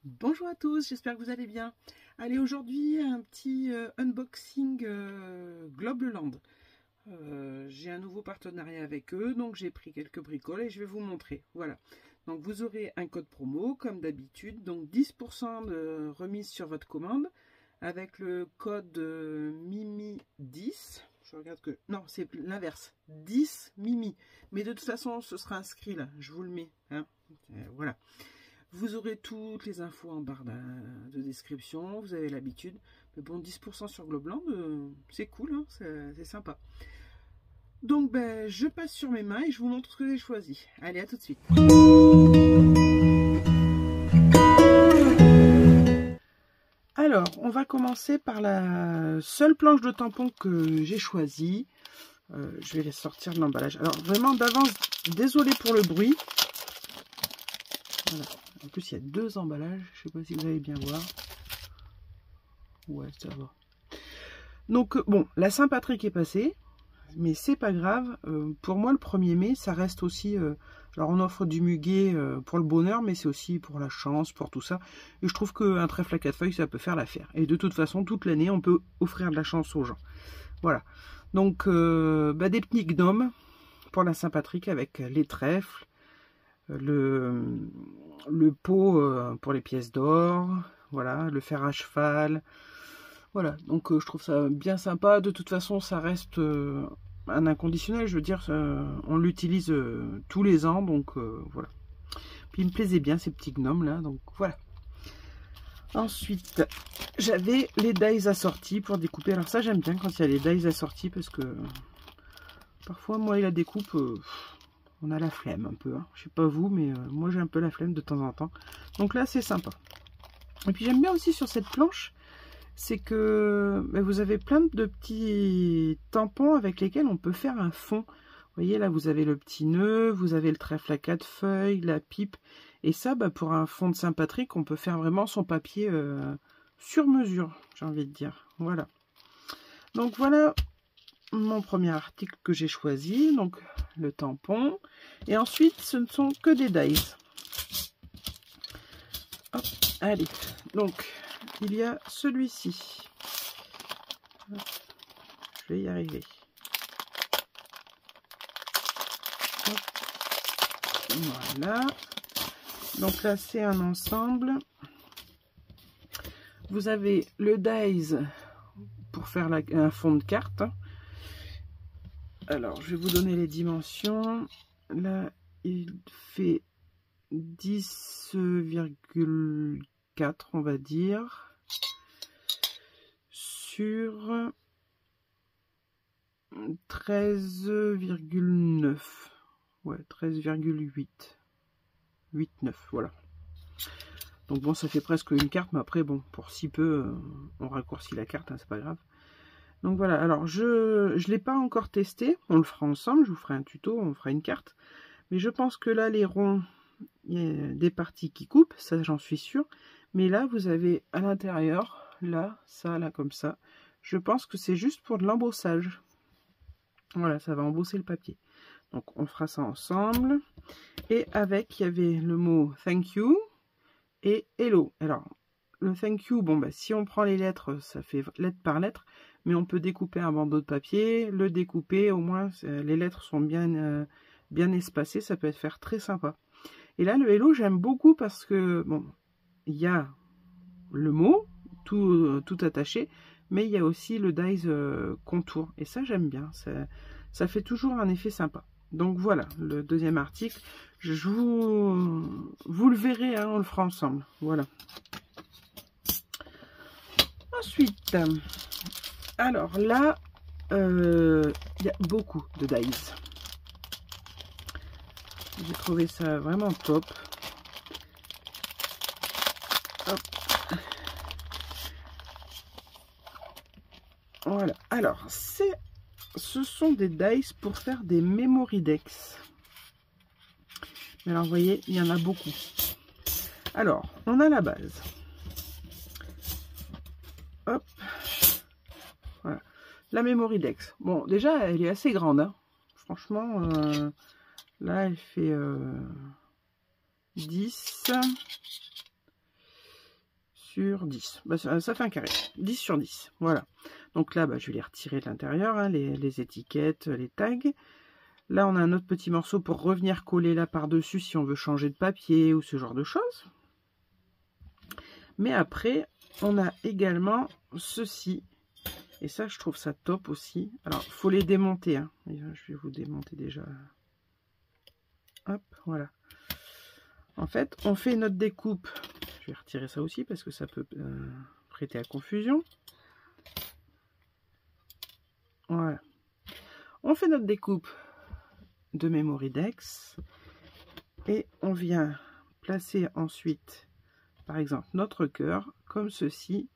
Bonjour à tous, j'espère que vous allez bien. Allez, aujourd'hui un petit unboxing Globeland. J'ai un nouveau partenariat avec eux, donc j'ai pris quelques bricoles et je vais vous montrer. Voilà, donc vous aurez un code promo comme d'habitude, donc 10% de remise sur votre commande avec le code Mimi10. Je regarde que... Non, c'est l'inverse, 10 Mimi. Mais de toute façon, ce sera inscrit là, je vous le mets. Hein. Voilà. Vous aurez toutes les infos en barre de description, vous avez l'habitude. Mais bon, 10% sur Globeland, c'est cool, hein, c'est sympa. Donc, ben, je passe sur mes mains et je vous montre ce que j'ai choisi. Allez, à tout de suite. Alors, on va commencer par la seule planche de tampon que j'ai choisie. Je vais les sortir de l'emballage. Alors, vraiment, d'avance, désolé pour le bruit. Voilà. En plus, il y a deux emballages. Je ne sais pas si vous allez bien voir. Ouais, ça va. Donc, bon, la Saint-Patrick est passée. Mais c'est pas grave. Pour moi, le 1er mai, ça reste aussi... alors, on offre du muguet pour le bonheur, mais c'est aussi pour la chance, pour tout ça. Et je trouve qu'un trèfle à 4 feuilles, ça peut faire l'affaire. Et de toute façon, toute l'année, on peut offrir de la chance aux gens. Voilà. Donc, des petits gnomes pour la Saint-Patrick avec les trèfles. Le pot pour les pièces d'or, voilà, le fer à cheval, voilà, donc je trouve ça bien sympa. De toute façon, ça reste un inconditionnel, je veux dire, on l'utilise tous les ans, donc voilà. Puis il me plaisait bien ces petits gnomes là, donc voilà. Ensuite, j'avais les dies assortis pour découper. Alors ça, j'aime bien quand il y a les dies assortis parce que parfois, moi, et la découpe... on a la flemme un peu, hein. Je sais pas vous, mais moi j'ai un peu la flemme de temps en temps. Donc là c'est sympa. Et puis j'aime bien aussi sur cette planche, c'est que vous avez plein de petits tampons avec lesquels on peut faire un fond. Vous voyez là, vous avez le petit nœud, vous avez le trèfle à 4 feuilles, la pipe. Et ça, pour un fond de Saint-Patrick, on peut faire vraiment son papier sur mesure, j'ai envie de dire. Voilà. Donc voilà mon premier article que j'ai choisi, donc le tampon, et ensuite ce ne sont que des dies. Hop, allez, donc il y a celui-ci, je vais y arriver. Hop. Voilà, donc là c'est un ensemble. Vous avez le dies pour faire un fond de carte. Alors, je vais vous donner les dimensions. Là, il fait 10,4, on va dire, sur 13,9. Ouais, 13,8. 8,9, voilà. Donc bon, ça fait presque une carte, mais après, bon, pour si peu, on raccourcit la carte, hein, c'est pas grave. Donc voilà, alors je ne l'ai pas encore testé, on le fera ensemble, je vous ferai un tuto, on fera une carte. Mais je pense que là, les ronds, il y a des parties qui coupent, ça j'en suis sûre. Mais là, vous avez à l'intérieur, là, ça, là, comme ça. Je pense que c'est juste pour de l'embossage. Voilà, ça va embosser le papier. Donc on fera ça ensemble. Et avec, il y avait le mot thank you et hello. Alors, le thank you, bon, si on prend les lettres, ça fait lettre par lettre. Mais on peut découper un bandeau de papier, le découper, au moins les lettres sont bien espacées, ça peut faire très sympa. Et là, le hello, j'aime beaucoup parce que, bon, il y a le mot, tout attaché, mais il y a aussi le dies contour. Et ça, j'aime bien, ça fait toujours un effet sympa. Donc voilà, le deuxième article, vous le verrez, hein, on le fera ensemble. Voilà. Ensuite... alors là, il y a beaucoup de dies. J'ai trouvé ça vraiment top. Hop. Voilà. Alors, ce sont des dies pour faire des Memoridex. Alors, vous voyez, il y en a beaucoup. Alors, on a la base. Hop. Voilà. La Memoridex. Bon, déjà, elle est assez grande. Hein. Franchement, là, elle fait 10. sur 10. Bah, ça fait un carré. 10 sur 10. Voilà. Donc là, bah, je vais les retirer de l'intérieur, hein, les étiquettes, les tags. Là, on a un autre petit morceau pour revenir coller là par-dessus si on veut changer de papier ou ce genre de choses. Mais après, on a également ceci. Et ça, je trouve ça top aussi. Alors, il faut les démonter. Hein. Je vais vous démonter déjà. Hop, voilà. En fait, on fait notre découpe. Je vais retirer ça aussi parce que ça peut prêter à confusion. Voilà. On fait notre découpe de Memoridex. Et on vient placer ensuite, par exemple, notre cœur, comme ceci,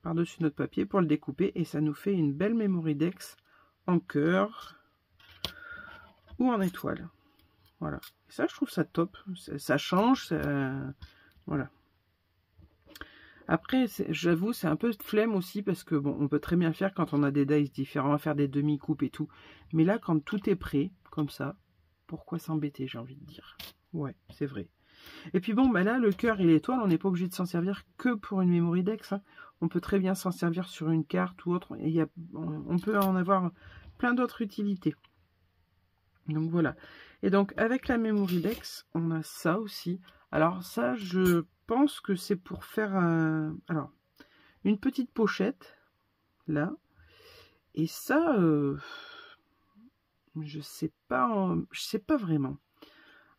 par-dessus notre papier pour le découper. Et ça nous fait une belle Memoridex en cœur ou en étoile. Voilà. Et ça, je trouve ça top. Ça change. Voilà. Après, j'avoue, c'est un peu de flemme aussi parce que, bon, on peut très bien faire quand on a des dies différents, faire des demi-coupes et tout. Mais là, quand tout est prêt, comme ça, pourquoi s'embêter, j'ai envie de dire. Ouais, c'est vrai. Et puis bon, bah là, le cœur et l'étoile, on n'est pas obligé de s'en servir que pour une Memoridex. Hein. On peut très bien s'en servir sur une carte ou autre. Et on peut en avoir plein d'autres utilités. Donc voilà. Et donc avec la Memoridex, on a ça aussi. Alors ça, je pense que c'est pour faire alors une petite pochette là. Et ça, je sais pas vraiment.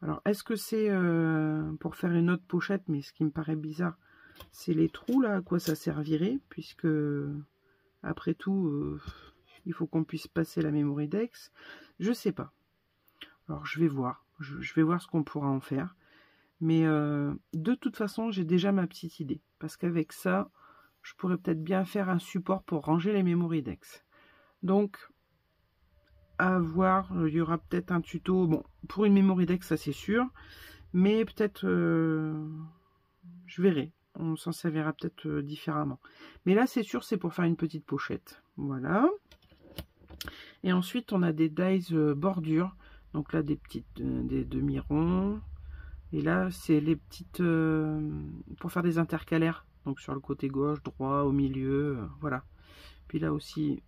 Alors est-ce que c'est pour faire une autre pochette, mais ce qui me paraît bizarre, c'est les trous là, à quoi ça servirait, puisque après tout, il faut qu'on puisse passer la Memoridex. Je sais pas. Alors je vais voir. Je vais voir ce qu'on pourra en faire. Mais de toute façon, j'ai déjà ma petite idée. Parce qu'avec ça, je pourrais peut-être bien faire un support pour ranger les Memoridex. Donc, à voir, il y aura peut-être un tuto. Bon, pour une Memoridex, ça c'est sûr. Mais peut-être, je verrai. On s'en servira peut-être différemment. Mais là, c'est sûr, c'est pour faire une petite pochette. Voilà. Et ensuite, on a des dies bordures. Donc là, des demi-ronds. Et là, c'est les petites... pour faire des intercalaires. Donc sur le côté gauche, droit, au milieu. Voilà. Puis là aussi,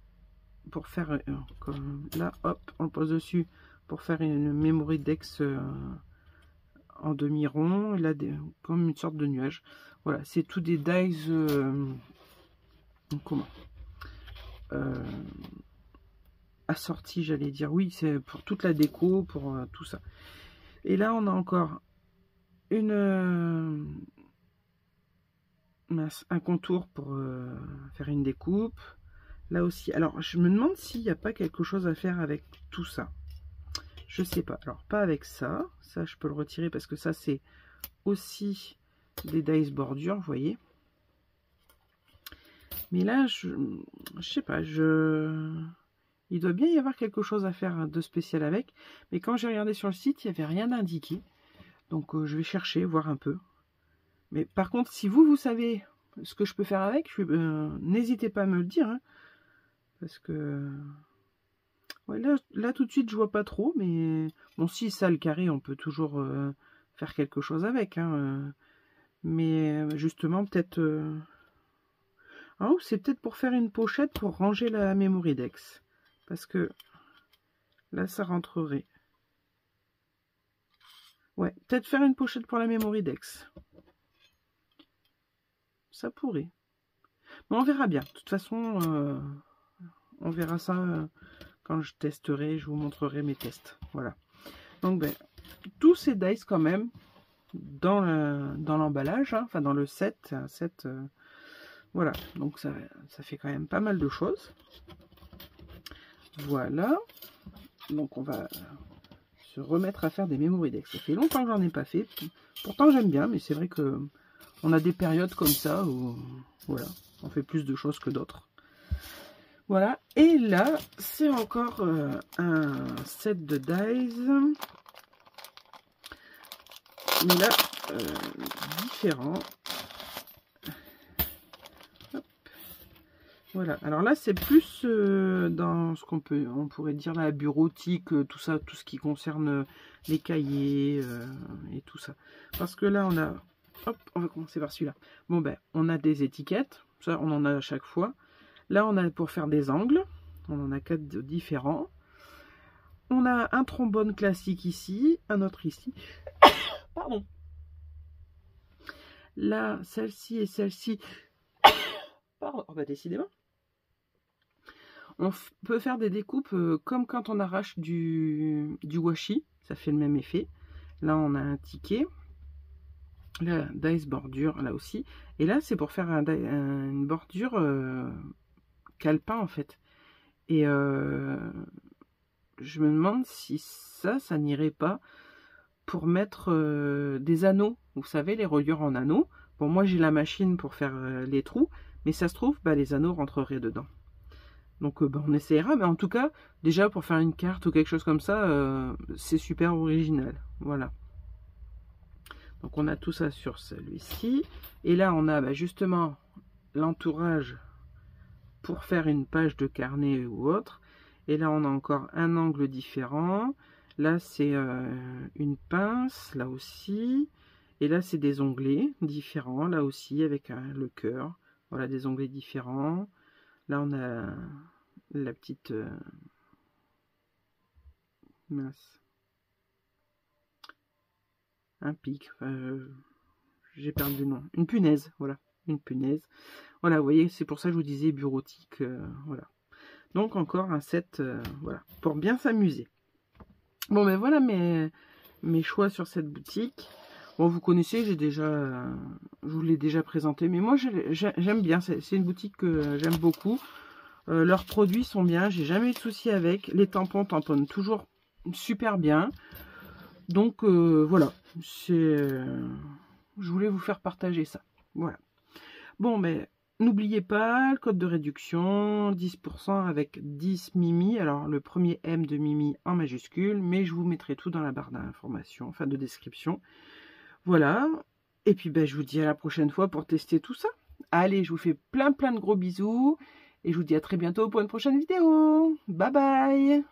pour faire... comme là, hop, on le pose dessus. Pour faire une Memoridex en demi-rond. Et là, comme une sorte de nuage. Voilà, c'est tout des dies... comment assortis, j'allais dire. Oui, c'est pour toute la déco, pour tout ça. Et là, on a encore un contour pour faire une découpe. Là aussi, alors je me demande s'il n'y a pas quelque chose à faire avec tout ça. Je sais pas. Alors pas avec ça. Ça, je peux le retirer parce que ça, c'est aussi des dies bordures, vous voyez. Mais là, je sais pas. Il doit bien y avoir quelque chose à faire de spécial avec. Mais quand j'ai regardé sur le site, il n'y avait rien indiqué. Donc je vais chercher, voir un peu. Mais par contre, si vous savez ce que je peux faire avec, n'hésitez pas à me le dire. Hein, parce que ouais, là tout de suite, je vois pas trop. Mais bon, si ça, le carré, on peut toujours faire quelque chose avec. Hein, mais justement, peut-être... Ah, c'est peut-être pour faire une pochette pour ranger la Memoridex. Parce que là, ça rentrerait. Ouais, peut-être faire une pochette pour la Memoridex. Ça pourrait. Mais on verra bien. De toute façon, on verra ça quand je testerai. Je vous montrerai mes tests. Voilà. Donc, ben, tous ces dies quand même dans l'emballage. Hein, enfin, dans le set. C'est un set... voilà. Donc, ça fait quand même pas mal de choses. Voilà. Donc, on va... se remettre à faire des Memoridex. Ça fait longtemps que j'en ai pas fait. Pourtant j'aime bien, mais c'est vrai que on a des périodes comme ça où voilà, on fait plus de choses que d'autres. Voilà, et là c'est encore un set de dies, mais là différent. Hop. Voilà, alors là c'est plus dans ce on pourrait dire la bureautique, tout ça, tout ce qui concerne les cahiers et tout ça. Parce que là on a hop, on va commencer par celui-là. Bon, ben, on a des étiquettes. Ça, on en a à chaque fois. Là, on a pour faire des angles. On en a 4 différents. On a un trombone classique ici, un autre ici. Pardon. Là, celle-ci et celle-ci. Pardon, oh bah décidément. On peut faire des découpes comme quand on arrache du washi. Ça fait le même effet. Là, on a un ticket. Là, dice bordure, là aussi. Et là, c'est pour faire une bordure calepin, en fait. Et je me demande si ça n'irait pas pour mettre des anneaux. Vous savez, les reliures en anneaux. Bon, moi, j'ai la machine pour faire les trous. Mais ça se trouve, bah, les anneaux rentreraient dedans. Donc, bah, on essaiera. Mais en tout cas, déjà, pour faire une carte ou quelque chose comme ça, c'est super original. Voilà. Donc, on a tout ça sur celui-ci. Et là, on a bah, justement l'entourage pour faire une page de carnet ou autre. Et là, on a encore un angle différent. Là, c'est une pince, là aussi. Et là, c'est des onglets différents, là aussi, avec le cœur. Voilà, des onglets différents. Là, on a la petite... mince. Un pic. J'ai perdu le nom. Une punaise, voilà. Une punaise. Voilà, vous voyez, c'est pour ça que je vous disais bureautique. Voilà. Donc, encore un set, voilà, pour bien s'amuser. Bon, ben voilà mes choix sur cette boutique. Bon, vous connaissez, je vous l'ai déjà présenté, mais moi j'aime bien, c'est une boutique que j'aime beaucoup. Leurs produits sont bien, j'ai jamais eu de soucis avec. Les tampons tamponnent toujours super bien. Donc voilà, je voulais vous faire partager ça. Voilà. Bon, mais n'oubliez pas, le code de réduction, 10% avec 10 Mimi. Alors, le premier M de Mimi en majuscule, mais je vous mettrai tout dans la barre d'information, enfin de description. Voilà. Et puis, ben, je vous dis à la prochaine fois pour tester tout ça. Allez, je vous fais plein de gros bisous. Et je vous dis à très bientôt pour une prochaine vidéo. Bye bye.